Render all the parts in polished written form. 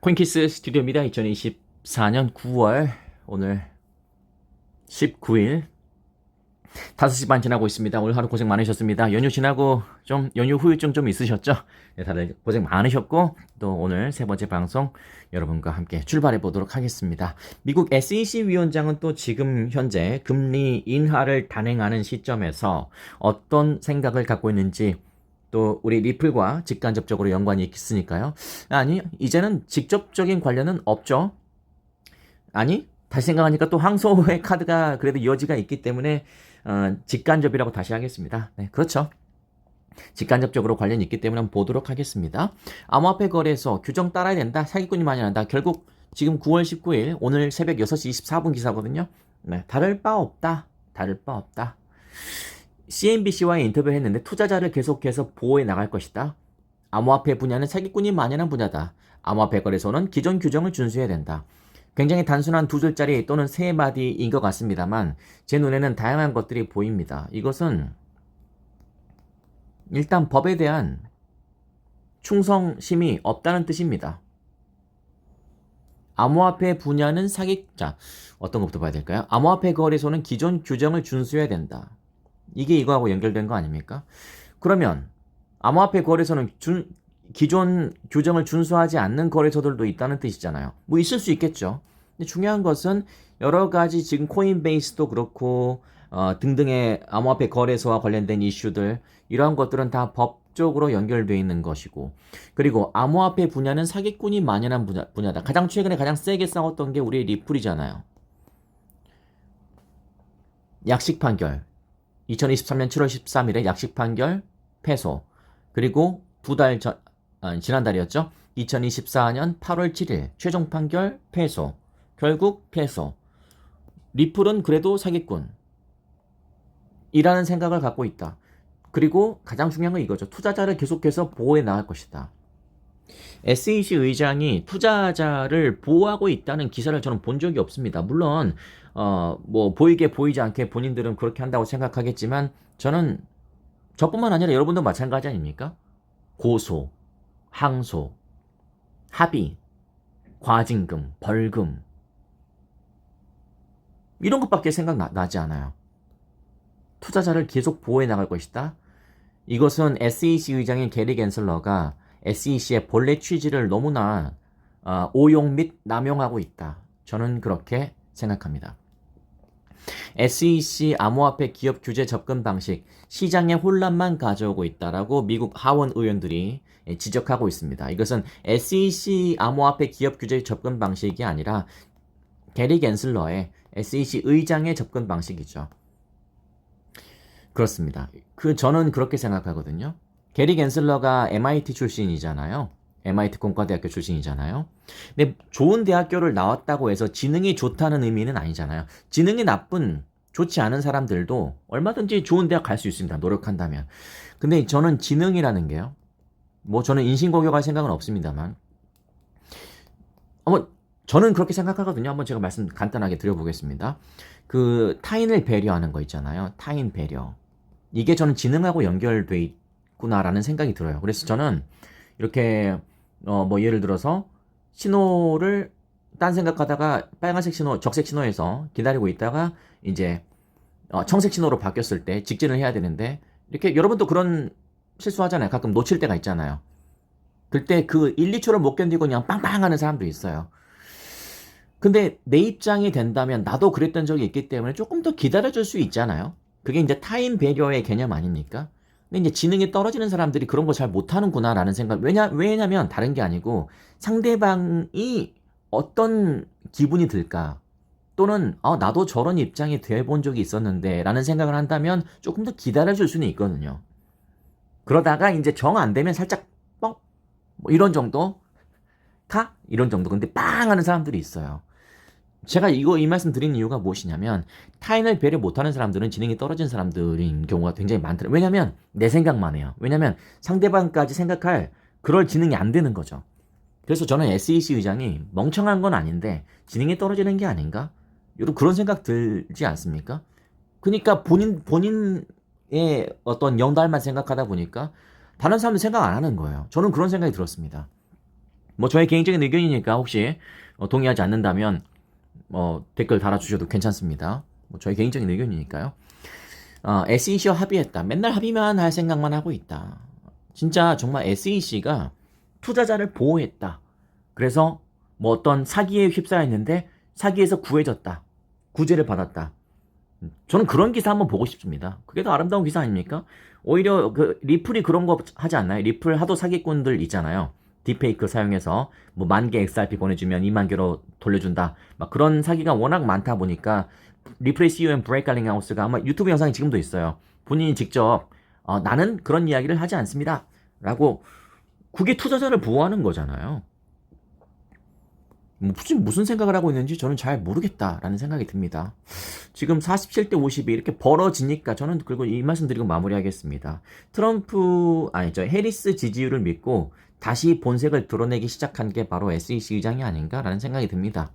코인키스 스튜디오입니다. 2024년 9월 오늘 19일 5시 반 지나고 있습니다. 오늘 하루 고생 많으셨습니다. 연휴 지나고 좀 연휴 후유증 좀 있으셨죠? 네, 다들 고생 많으셨고 또 오늘 세 번째 방송 여러분과 함께 출발해 보도록 하겠습니다. 미국 SEC 위원장은 또 지금 현재 금리 인하를 단행하는 시점에서 어떤 생각을 갖고 있는지 또 우리 리플과 직간접적으로 연관이 있으니까요. 아니, 이제는 직접적인 관련은 없죠. 아니, 다시 생각하니까 또 항소의 카드가 그래도 여지가 있기 때문에 직간접이라고 다시 하겠습니다. 네, 그렇죠. 직간접적으로 관련이 있기 때문에 한번 보도록 하겠습니다. 암호화폐 거래소 규정 따라야 된다. 사기꾼이 많이 난다. 결국 지금 9월 19일 오늘 새벽 6시 24분 기사거든요. 네, 다를 바 없다. 다를 바 없다. CNBC와의 인터뷰를 했는데 투자자를 계속해서 보호해 나갈 것이다. 암호화폐 분야는 사기꾼이 만연한 분야다. 암호화폐 거래소는 기존 규정을 준수해야 된다. 굉장히 단순한 두 줄짜리 또는 세 마디인 것 같습니다만 제 눈에는 다양한 것들이 보입니다. 이것은 일단 법에 대한 충성심이 없다는 뜻입니다. 암호화폐 분야는 자, 어떤 것부터 봐야 될까요? 암호화폐 거래소는 기존 규정을 준수해야 된다. 이게 이거하고 연결된 거 아닙니까? 그러면 암호화폐 거래소는 기존 규정을 준수하지 않는 거래소들도 있다는 뜻이잖아요. 뭐 있을 수 있겠죠. 근데 중요한 것은 여러 가지 지금 코인베이스도 그렇고 등등의 암호화폐 거래소와 관련된 이슈들 이러한 것들은 다 법적으로 연결되어 있는 것이고 그리고 암호화폐 분야는 사기꾼이 만연한 분야다. 가장 최근에 가장 세게 싸웠던 게 우리 리플이잖아요. 약식 판결 2023년 7월 13일에 약식 판결 패소 그리고 지난달이었죠. 2024년 8월 7일 최종 판결 패소 결국 패소. 리플은 그래도 사기꾼 이라는 생각을 갖고 있다. 그리고 가장 중요한 건 이거죠. 투자자를 계속해서 보호해 나갈 것이다. SEC 의장이 투자자를 보호하고 있다는 기사를 저는 본 적이 없습니다. 물론 뭐 보이게 보이지 않게 본인들은 그렇게 한다고 생각하겠지만 저는 저뿐만 아니라 여러분도 마찬가지 아닙니까? 고소, 항소, 합의, 과징금, 벌금 이런 것밖에 생각나지 않아요. 투자자를 계속 보호해 나갈 것이다. 이것은 SEC 의장인 게리 갠슬러가 SEC의 본래 취지를 너무나 오용 및 남용하고 있다. 저는 그렇게 생각합니다. SEC 암호화폐 기업 규제 접근 방식, 시장의 혼란만 가져오고 있다라고 미국 하원 의원들이 지적하고 있습니다. 이것은 SEC 암호화폐 기업 규제 접근 방식이 아니라 게리 갠슬러의 SEC 의장의 접근 방식이죠. 그렇습니다. 저는 그렇게 생각하거든요. 게리 갠슬러가 MIT 출신이잖아요. MIT 공과대학교 출신이잖아요. 근데 좋은 대학교를 나왔다고 해서 지능이 좋다는 의미는 아니잖아요. 지능이 좋지 않은 사람들도 얼마든지 좋은 대학 갈 수 있습니다. 노력한다면. 근데 저는 지능이라는 게요. 뭐 저는 인신공격할 생각은 없습니다만. 저는 그렇게 생각하거든요. 한번 제가 말씀 간단하게 드려보겠습니다. 타인을 배려하는 거 있잖아요. 타인 배려. 이게 저는 지능하고 연결돼 있구나라는 생각이 들어요. 그래서 저는 이렇게 뭐 예를 들어서 신호를 딴 생각하다가 빨간색 신호, 적색 신호에서 기다리고 있다가 이제 청색 신호로 바뀌었을 때 직진을 해야 되는데 이렇게 여러분도 그런 실수하잖아요. 가끔 놓칠 때가 있잖아요. 그때 1, 2초를 못 견디고 그냥 빵빵 하는 사람도 있어요. 근데 내 입장이 된다면 나도 그랬던 적이 있기 때문에 조금 더 기다려줄 수 있잖아요. 그게 이제 타인 배려의 개념 아닙니까? 근데 이제 지능이 떨어지는 사람들이 그런 거 잘 못하는구나라는 생각. 왜냐면 다른 게 아니고 상대방이 어떤 기분이 들까? 또는 나도 저런 입장이 돼본 적이 있었는데 라는 생각을 한다면 조금 더 기다려줄 수는 있거든요. 그러다가 이제 정 안 되면 살짝 뻥? 뭐 이런 정도? 이런 정도. 근데 빵 하는 사람들이 있어요. 제가 이 말씀 드린 이유가 무엇이냐면 타인을 배려 못하는 사람들은 지능이 떨어진 사람들인 경우가 굉장히 많더라고요. 왜냐면 내 생각만 해요. 왜냐면 상대방까지 생각할 그럴 지능이 안 되는 거죠. 그래서 저는 SEC 의장이 멍청한 건 아닌데 지능이 떨어지는 게 아닌가? 그런 생각 들지 않습니까? 그러니까 본인의 어떤 영달만 생각하다 보니까 다른 사람들 생각 안 하는 거예요. 저는 그런 생각이 들었습니다. 뭐 저의 개인적인 의견이니까 혹시 동의하지 않는다면 댓글 달아주셔도 괜찮습니다. 뭐 저의 개인적인 의견이니까요. SEC와 합의했다. 맨날 합의만 할 생각만 하고 있다. 진짜 정말 SEC가 투자자를 보호했다. 그래서 뭐 어떤 사기에 휩싸였는데 사기에서 구해졌다. 구제를 받았다. 저는 그런 기사 한번 보고 싶습니다. 그게 더 아름다운 기사 아닙니까? 오히려 그 리플이 그런 거 하지 않나요? 리플 하도 사기꾼들 있잖아요. 딥페이크 사용해서 뭐 10,000개 XRP 보내주면 20,000개로 돌려준다. 막 그런 사기가 워낙 많다 보니까 리플의 CEO 브레이크 갈링하우스가 아마 유튜브 영상이 지금도 있어요. 본인이 직접 나는 그런 이야기를 하지 않습니다. 라고 그게 투자자를 보호하는 거잖아요. 무슨 생각을 하고 있는지 저는 잘 모르겠다라는 생각이 듭니다. 지금 47대 52 이렇게 벌어지니까 저는 그리고 이 말씀 드리고 마무리하겠습니다. 해리스 지지율을 믿고 다시 본색을 드러내기 시작한 게 바로 SEC 의장이 아닌가라는 생각이 듭니다.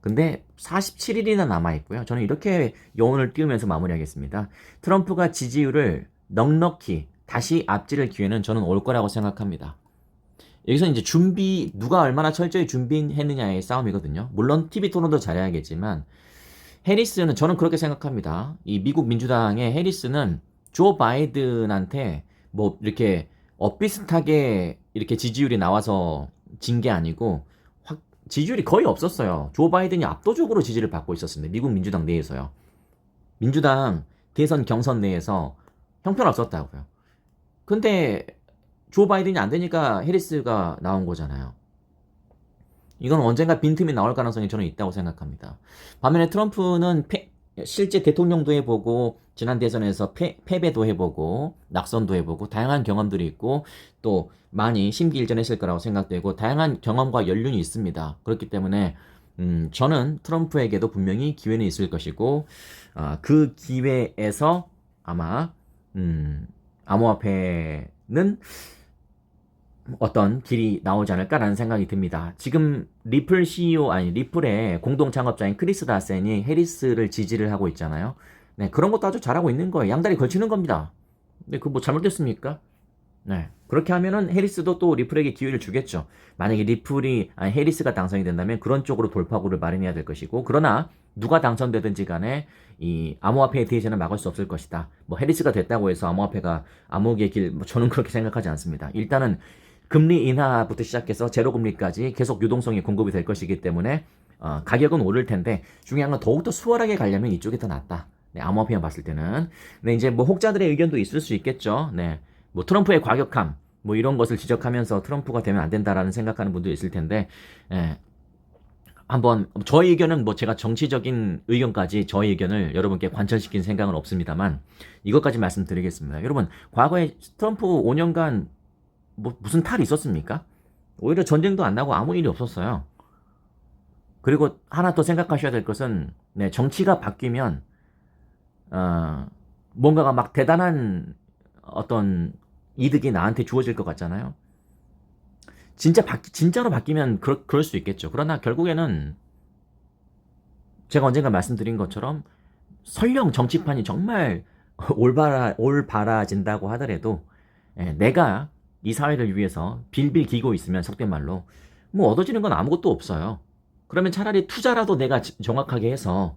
근데 47일이나 남아있고요. 저는 이렇게 여운을 띄우면서 마무리하겠습니다. 트럼프가 지지율을 넉넉히 다시 앞지를 기회는 저는 올 거라고 생각합니다. 여기서 이제 누가 얼마나 철저히 준비했느냐의 싸움이거든요. 물론 TV 토론도 잘해야겠지만, 해리스는 저는 그렇게 생각합니다. 이 미국 민주당의 해리스는 조 바이든한테 뭐 이렇게 비슷하게 이렇게 지지율이 나와서 진 게 아니고, 지지율이 거의 없었어요. 조 바이든이 압도적으로 지지를 받고 있었습니다. 미국 민주당 내에서요. 민주당 대선 경선 내에서 형편없었다고요. 근데 조 바이든이 안 되니까 해리스가 나온 거잖아요. 이건 언젠가 빈틈이 나올 가능성이 저는 있다고 생각합니다. 반면에 트럼프는 실제 대통령도 해보고 지난 대선에서 패배도 해보고 낙선도 해보고 다양한 경험들이 있고 또 많이 심기일전했을 거라고 생각되고 다양한 경험과 연륜이 있습니다. 그렇기 때문에 저는 트럼프에게도 분명히 기회는 있을 것이고 그 기회에서 아마 암호화폐는 어떤 길이 나오지 않을까라는 생각이 듭니다. 지금 리플의 공동 창업자인 크리스 다센이 해리스를 지지를 하고 있잖아요. 네, 그런 것도 아주 잘하고 있는 거예요. 양다리 걸치는 겁니다. 근데 그거 뭐 잘못됐습니까? 네, 그렇게 하면은 해리스도 또 리플에게 기회를 주겠죠. 만약에 해리스가 당선이 된다면 그런 쪽으로 돌파구를 마련해야 될 것이고, 그러나 누가 당선되든지 간에 이 암호화폐의 대세는 막을 수 없을 것이다. 뭐 해리스가 됐다고 해서 암호화폐가 암흑의 길, 저는 그렇게 생각하지 않습니다. 일단은 금리 인하부터 시작해서 제로금리까지 계속 유동성이 공급이 될 것이기 때문에 가격은 오를 텐데 중요한 건 더욱더 수월하게 가려면 이쪽이 더 낫다. 네, 암호화폐만 봤을 때는. 네, 이제 뭐 혹자들의 의견도 있을 수 있겠죠. 네, 뭐 트럼프의 과격함 뭐 이런 것을 지적하면서 트럼프가 되면 안 된다라는 생각하는 분도 있을 텐데, 한번 저의 의견은 뭐 제가 정치적인 의견까지 저의 의견을 여러분께 관철시킨 생각은 없습니다만 이것까지 말씀드리겠습니다. 여러분 과거에 트럼프 5년간 뭐 무슨 탈이 있었습니까? 오히려 전쟁도 안 나고 아무 일이 없었어요. 그리고 하나 더 생각하셔야 될 것은 정치가 바뀌면 뭔가가 막 대단한 어떤 이득이 나한테 주어질 것 같잖아요. 진짜로 바뀌면 그럴 수 있겠죠. 그러나 결국에는 제가 언젠가 말씀드린 것처럼 설령 정치판이 정말 올바라진다고 하더라도 내가 이 사회를 위해서 빌빌 기고 있으면 속된 말로 뭐 얻어지는 건 아무것도 없어요. 그러면 차라리 투자라도 내가 정확하게 해서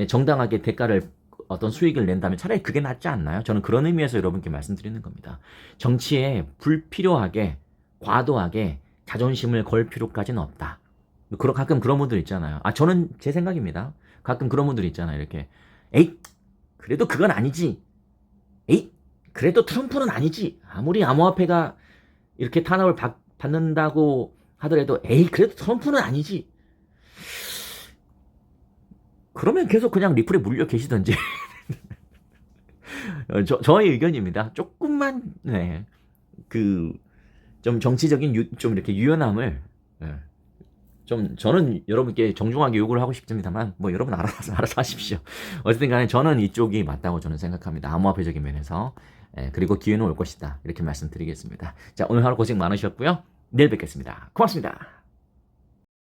정당하게 대가를 어떤 수익을 낸다면 차라리 그게 낫지 않나요? 저는 그런 의미에서 여러분께 말씀드리는 겁니다. 정치에 불필요하게 과도하게 자존심을 걸 필요까지는 없다. 가끔 그런 분들 있잖아요. 저는 제 생각입니다. 가끔 그런 분들 있잖아요. 이렇게 에이 그래도 그건 아니지. 에이 그래도 트럼프는 아니지. 아무리 암호화폐가 이렇게 탄압을 받는다고 하더라도 에이 그래도 트럼프는 아니지. 그러면 계속 그냥 리플에 물려 계시던지. 저의 의견입니다. 조금만 좀 정치적인 좀 이렇게 유연함을 저는 여러분께 정중하게 요구를 하고 싶습니다만 뭐 여러분 알아서 하십시오. 어쨌든 간에 저는 이쪽이 맞다고 저는 생각합니다. 암호화폐적인 면에서. 그리고 기회는 올 것이다. 이렇게 말씀드리겠습니다. 자, 오늘 하루 고생 많으셨고요. 내일 뵙겠습니다. 고맙습니다.